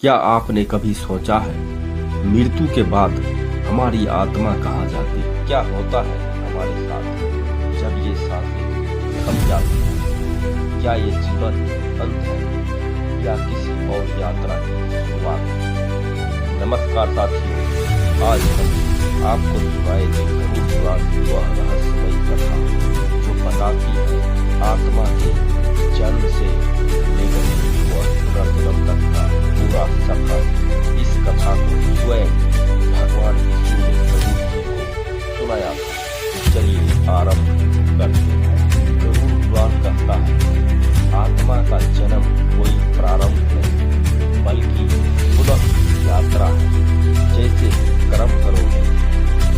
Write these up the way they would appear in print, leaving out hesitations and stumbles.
क्या आपने कभी सोचा है मृत्यु के बाद हमारी आत्मा कहाँ जाती है? क्या होता है हमारे साथ जब ये सांसें थम जाती हैं? क्या ये जीवन अंत है या किसी और यात्रा की शुरुआत है? नमस्कार साथियों, आज हम आपको सुनाएंगे गरुड़ पुराण की वह रहस्यमयी कथा जो बताती है आत्मा के जन्म से लेकर मृत्यु और पुनर्जन्म तक का पूरा सफर। इस कथा को स्वयं भगवान विष्णु ने गरुड़ जी को सुनाया था। तो चलिए आरंभ करते हैं। गरुड़ पुराण कहता है आत्मा का जन्म कोई प्रारंभ नहीं बल्कि पुनः यात्रा है। जैसे कर्म करोगे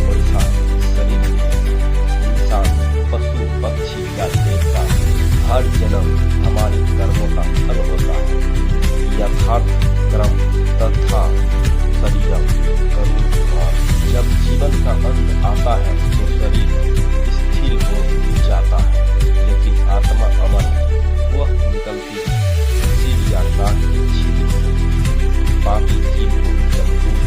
वैसा शरीर इंसान, पशु, पक्षी या देवता, हर जन्म हमारे कर्मों का फल होता है। यथार्थ कर्म तथा शरीरम गरुड़ पुराण। जब जीवन का अंत आता है तो शरीर स्थिर हो जाता है, लेकिन आत्मा अमर है। वह निकलती है शिव या नाग के छिद्र से। पापी जीव को जमदूत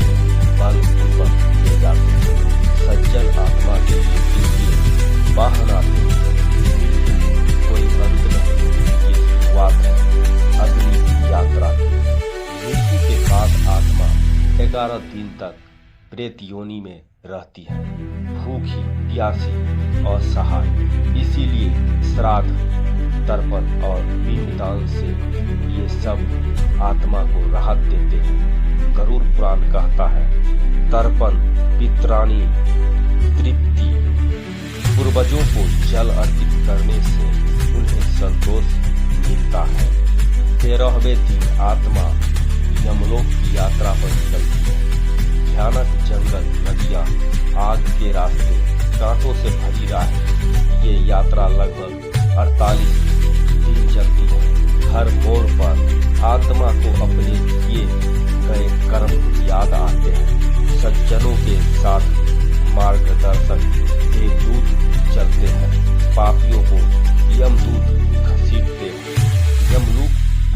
बलपूर्वक ले जाते हैं। सज्जन आत्मा के लिए वाहन आते हैं। कोई अंत नहीं, ये शुरुआत है अगली यात्रा की। मृत्यु के बाद आत्मा 11 दिन तक प्रेत योनि में रहती है, भूखी, प्यासी और असहाय। इसीलिए श्राद्ध, तर्पण और पिंडदान से ये सब आत्मा को राहत देते हैं। गरुड़ पुराण कहता है तर्पण पितरानी तृप्ति। पूर्वजों को जल अर्पित करने से उन्हें संतोष मिलता है। 13वें दिन आत्मा यमलोक की यात्रा पर निकलती है। भयानक जंगल, नदियां, आग के रास्ते, कांटों से भरी राह। ये यात्रा लगभग 48 दिन चलती है। हर मोड़ पर आत्मा को अपने किए गए कर्म याद आते हैं। सज्जनों के साथ मार्गदर्शक देवदूत चलते हैं, पापियों को यमदूत घसीटते हैं।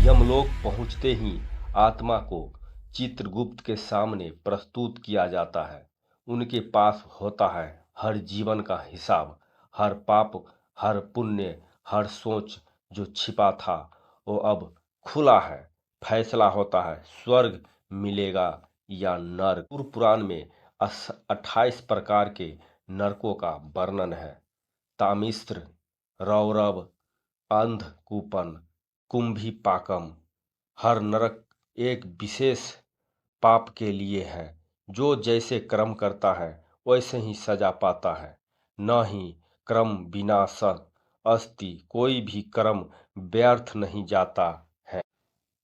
यमलोक पहुंचते ही आत्मा को चित्रगुप्त के सामने प्रस्तुत किया जाता है। उनके पास होता है हर जीवन का हिसाब, हर पाप, हर पुण्य, हर सोच जो छिपा था वो अब खुला है। फैसला होता है स्वर्ग मिलेगा या नरक। गरुड़ पुराण में 28 प्रकार के नरकों का वर्णन है। तामिस्र, रौरव, अंधकूपन, कुंभीपाकम। हर नरक एक विशेष पाप के लिए है। जो जैसे कर्म करता है वैसे ही सजा पाता है। न ही कर्म विनाश अस्ति, कोई भी कर्म व्यर्थ नहीं जाता है।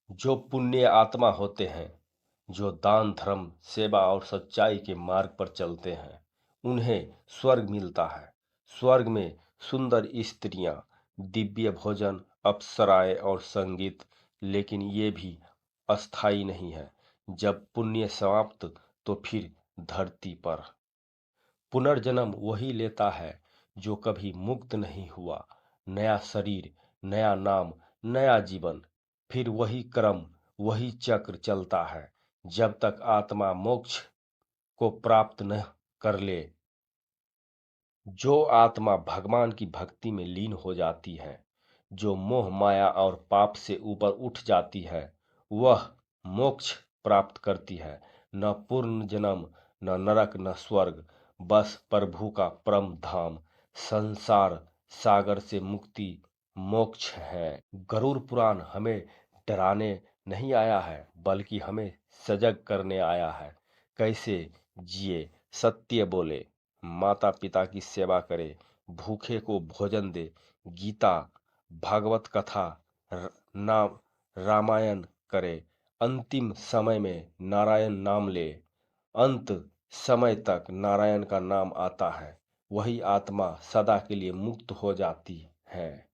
जो पुण्य आत्मा होते हैं, जो दान, धर्म, सेवा और सच्चाई के मार्ग पर चलते हैं, उन्हें स्वर्ग मिलता है। स्वर्ग में सुंदर स्त्रियां, दिव्य भोजन, अप्सराएं और संगीत। लेकिन ये भी अस्थायी नहीं है। जब पुण्य समाप्त तो फिर धरती पर पुनर्जन्म वही लेता है जो कभी मुक्त नहीं हुआ। नया शरीर, नया नाम, नया जीवन। फिर वही क्रम, वही चक्र चलता है जब तक आत्मा मोक्ष को प्राप्त न कर ले। जो आत्मा भगवान की भक्ति में लीन हो जाती है, जो मोह माया और पाप से ऊपर उठ जाती है, वह मोक्ष प्राप्त करती है। न पूर्ण जन्म, न नरक, न स्वर्ग, बस प्रभु का परम धाम। संसार सागर से मुक्ति मोक्ष है। गरुड़ पुराण हमें डराने नहीं आया है बल्कि हमें सजग करने आया है। कैसे जिए, सत्य बोले, माता पिता की सेवा करे, भूखे को भोजन दे, गीता, भागवत कथा, नाम रामायण करे, अंतिम समय में नारायण नाम ले। अंत समय तक नारायण का नाम आता है, वही आत्मा सदा के लिए मुक्त हो जाती है।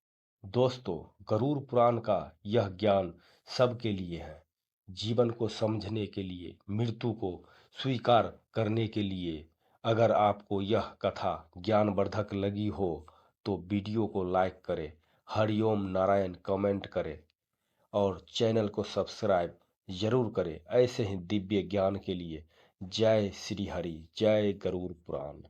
दोस्तों, गरुड़ पुराण का यह ज्ञान सबके लिए है। जीवन को समझने के लिए, मृत्यु को स्वीकार करने के लिए। अगर आपको यह कथा ज्ञानवर्धक लगी हो तो वीडियो को लाइक करें, हरिओम नारायण कमेंट करें और चैनल को सब्सक्राइब जरूर करें। ऐसे ही दिव्य ज्ञान के लिए जय श्री हरि, जय गरुड़ पुराण।